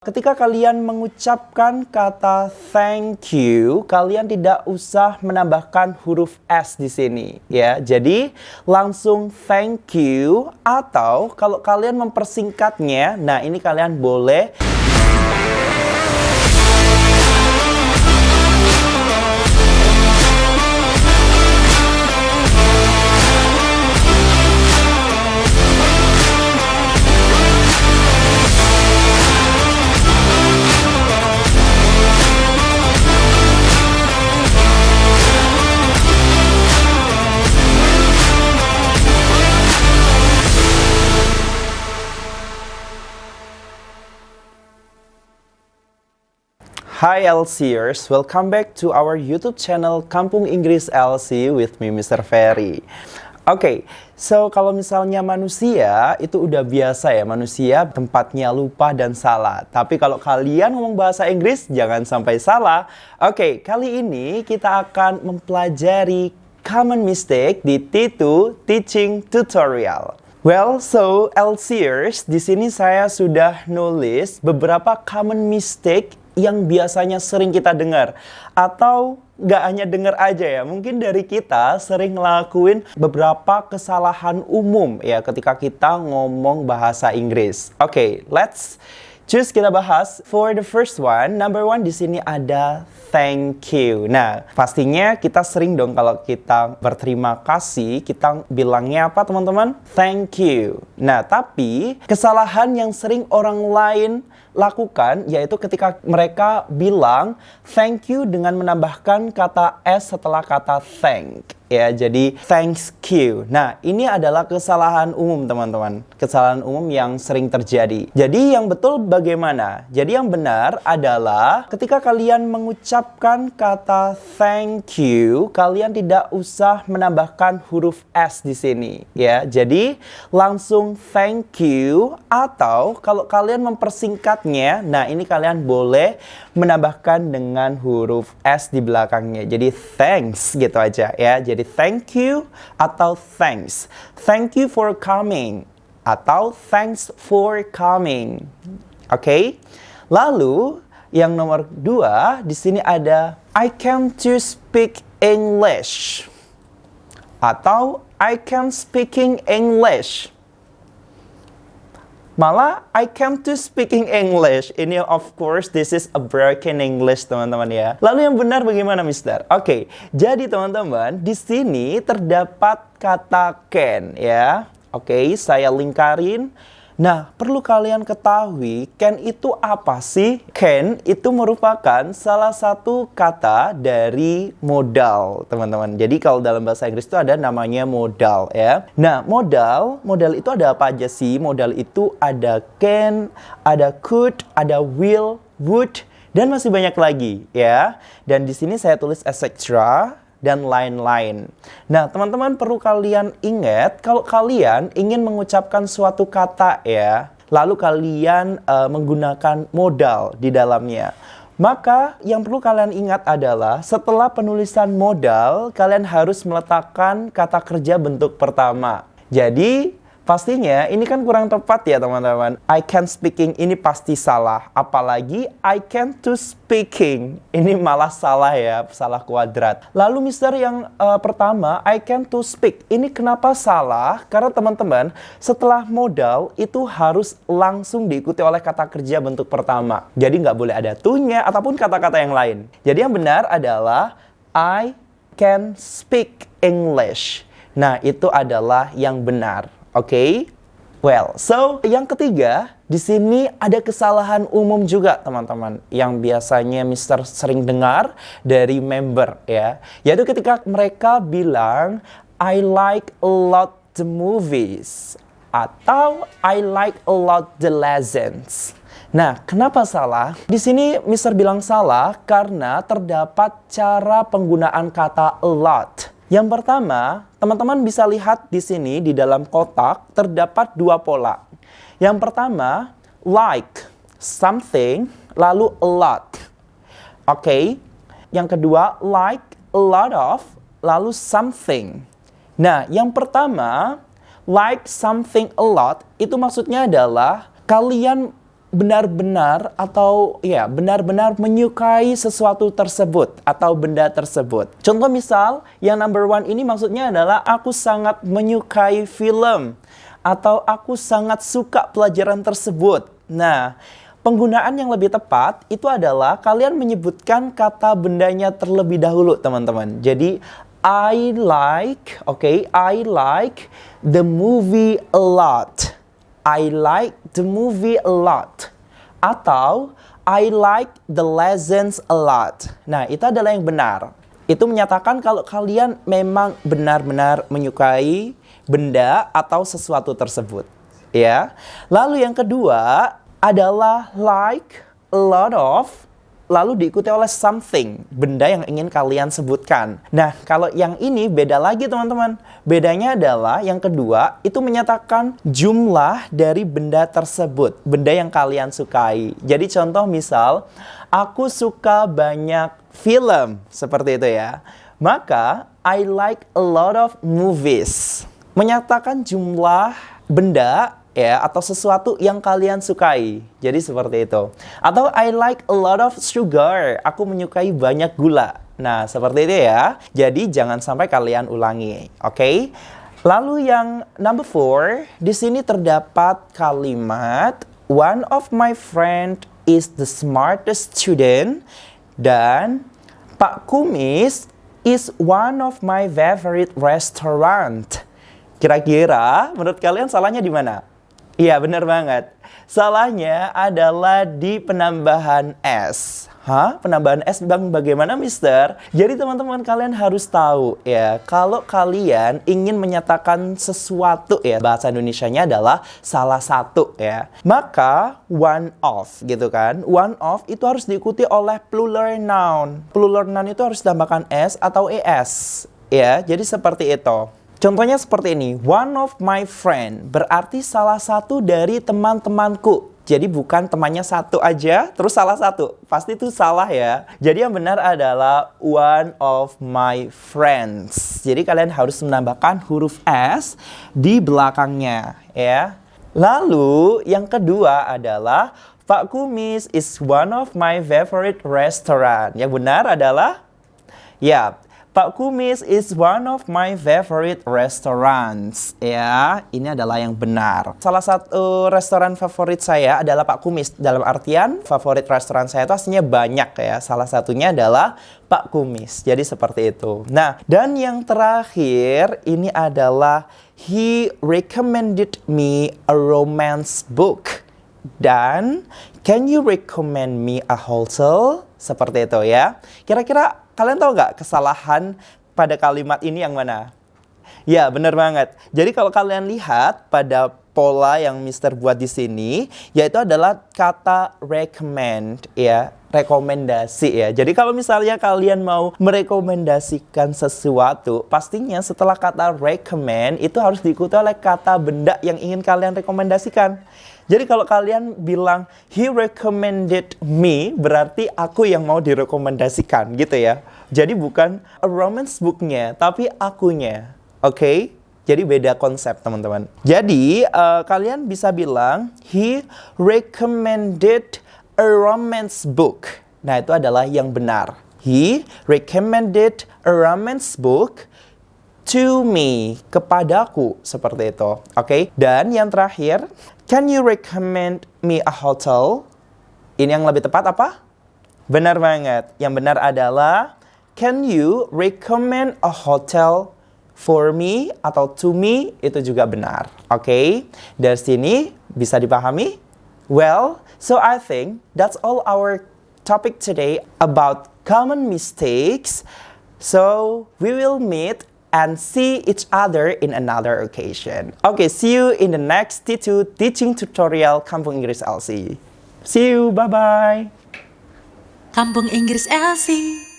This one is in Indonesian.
Ketika kalian mengucapkan kata thank you, kalian tidak usah menambahkan huruf S di sini, ya. Jadi langsung thank you, atau kalau kalian mempersingkatnya, nah ini kalian boleh Hi LCers, welcome back to our YouTube channel Kampung Inggris LC with me Mr. Ferry. Oke, so kalau misalnya manusia itu udah biasa ya, manusia tempatnya lupa dan salah. Tapi kalau kalian ngomong bahasa Inggris jangan sampai salah. Oke, kali ini kita akan mempelajari common mistake di T2 Teaching Tutorial. Well, so LCers, di sini saya sudah nulis beberapa common mistake yang biasanya sering kita dengar, atau nggak hanya dengar aja ya, mungkin dari kita sering ngelakuin beberapa kesalahan umum ya ketika kita ngomong bahasa Inggris. Oke, let's choose, kita bahas. For the first one, number one di sini ada thank you. Nah, pastinya kita sering dong kalau kita berterima kasih, kita bilangnya apa teman-teman? Thank you. Nah, tapi kesalahan yang sering orang lain lakukan yaitu ketika mereka bilang thank you dengan menambahkan kata S setelah kata thank. Ya, jadi thanks you. Nah, ini adalah kesalahan umum teman-teman. Kesalahan umum yang sering terjadi. Jadi yang betul bagaimana? Jadi yang benar adalah ketika kalian mengucapkan kata thank you, kalian tidak usah menambahkan huruf S di sini. Ya, jadi langsung thank you, atau kalau kalian mempersingkatnya, nah ini kalian boleh menambahkan dengan huruf S di belakangnya. Jadi thanks gitu aja ya. Jadi thank you atau thanks. Thank you for coming atau thanks for coming. Oke? Lalu yang nomor 2 di sini ada I can to speak English atau I can speaking English. Malah, I came to speaking English. Ini of course, this is a broken English, teman-teman ya. Lalu yang benar bagaimana, Mister? Oke, jadi teman-teman, di sini terdapat kata can, ya. Oke, saya lingkarin. Nah, perlu kalian ketahui, can itu apa sih? Can itu merupakan salah satu kata dari modal, teman-teman. Jadi kalau dalam bahasa Inggris itu ada namanya modal, ya. Nah, modal itu ada apa aja sih? Modal itu ada can, ada could, ada will, would, dan masih banyak lagi, ya. Dan di sini saya tulis etc. dan lain-lain. Nah, teman-teman perlu kalian ingat, kalau kalian ingin mengucapkan suatu kata ya, lalu kalian menggunakan modal di dalamnya, maka yang perlu kalian ingat adalah setelah penulisan modal, kalian harus meletakkan kata kerja bentuk pertama. Jadi pastinya ini kan kurang tepat ya teman-teman. I can speaking ini pasti salah. Apalagi I can to speaking. Ini malah salah ya, salah kuadrat. Lalu Mister yang pertama, I can to speak. Ini kenapa salah? Karena teman-teman, setelah modal itu harus langsung diikuti oleh kata kerja bentuk pertama. Jadi nggak boleh ada to-nya ataupun kata-kata yang lain. Jadi yang benar adalah I can speak English. Nah, itu adalah yang benar. Oke, well, so yang ketiga di sini ada kesalahan umum juga teman-teman yang biasanya Mister sering dengar dari member ya, yaitu ketika mereka bilang I like a lot the movies atau I like a lot the lessons. Nah, kenapa salah? Di sini Mister bilang salah karena terdapat cara penggunaan kata a lot. Yang pertama, teman-teman bisa lihat di sini di dalam kotak terdapat dua pola. Yang pertama, like something, lalu a lot. Oke. Yang kedua, like a lot of, lalu something. Nah, yang pertama, like something a lot, itu maksudnya adalah kalian benar-benar atau ya benar-benar menyukai sesuatu tersebut atau benda tersebut. Contoh misal, yang number one ini maksudnya adalah aku sangat menyukai film atau aku sangat suka pelajaran tersebut. Nah, penggunaan yang lebih tepat itu adalah kalian menyebutkan kata bendanya terlebih dahulu, teman-teman. Jadi, I like the movie a lot. I like the movie a lot. Atau, I like the lessons a lot. Nah, itu adalah yang benar. Itu menyatakan kalau kalian memang benar-benar menyukai benda atau sesuatu tersebut. Ya. Lalu yang kedua adalah like a lot of, lalu diikuti oleh something, benda yang ingin kalian sebutkan. Nah, kalau yang ini beda lagi, teman-teman. Bedanya adalah yang kedua itu menyatakan jumlah dari benda tersebut, benda yang kalian sukai. Jadi contoh misal, aku suka banyak film, seperti itu ya. Maka, I like a lot of movies. Menyatakan jumlah benda ya, atau sesuatu yang kalian sukai. Jadi seperti itu. Atau I like a lot of sugar. Aku menyukai banyak gula. Nah, seperti itu ya. Jadi jangan sampai kalian ulangi. Oke? Lalu yang number 4, di sini terdapat kalimat one of my friend is the smartest student dan Pak Kumis is one of my favorite restaurant. Kira-kira menurut kalian salahnya di mana? Iya, benar banget. Salahnya adalah di penambahan S. Hah? Penambahan S bagaimana, Mister? Jadi teman-teman kalian harus tahu ya, kalau kalian ingin menyatakan sesuatu ya, bahasa Indonesianya adalah salah satu ya. Maka one of gitu kan. One of itu harus diikuti oleh plural noun. Plural noun itu harus ditambahkan S atau ES ya. Jadi seperti itu. Contohnya seperti ini, one of my friend berarti salah satu dari teman-temanku. Jadi bukan temannya satu aja, terus salah satu. Pasti itu salah ya. Jadi yang benar adalah one of my friends. Jadi kalian harus menambahkan huruf S di belakangnya ya. Lalu yang kedua adalah Pak Kumis is one of my favorite restaurant. Yang benar adalah ya, Pak Kumis is one of my favorite restaurants. Ya, ini adalah yang benar. Salah satu restoran favorit saya adalah Pak Kumis. Dalam artian favorit restoran saya itu aslinya banyak ya. Salah satunya adalah Pak Kumis. Jadi seperti itu. Nah, dan yang terakhir ini adalah he recommended me a romance book. Dan can you recommend me a hotel? Seperti itu ya. Kira-kira kalian tahu nggak kesalahan pada kalimat ini yang mana? Ya, benar banget. Jadi kalau kalian lihat pada pola yang Mister buat di sini, yaitu adalah kata recommend ya, rekomendasi ya. Jadi kalau misalnya kalian mau merekomendasikan sesuatu, pastinya setelah kata recommend itu harus diikuti oleh kata benda yang ingin kalian rekomendasikan. Jadi kalau kalian bilang he recommended me, berarti aku yang mau direkomendasikan gitu ya. Jadi bukan a romance book-nya, tapi akunya. Oke? Jadi beda konsep teman-teman. Jadi kalian bisa bilang he recommended a romance book. Nah, itu adalah yang benar. He recommended a romance book to me, kepadaku, seperti itu. Oke? Dan yang terakhir, can you recommend me a hotel? Ini yang lebih tepat apa? Benar banget. Yang benar adalah can you recommend a hotel for me atau to me, itu juga benar. Oke? Dari sini bisa dipahami? Well, so I think that's all our topic today about common mistakes. So, we will meet and see each other in another occasion. Okay, see you in the next T2 teaching tutorial Kampung Inggris LC. See you, bye-bye. Kampung Inggris LC.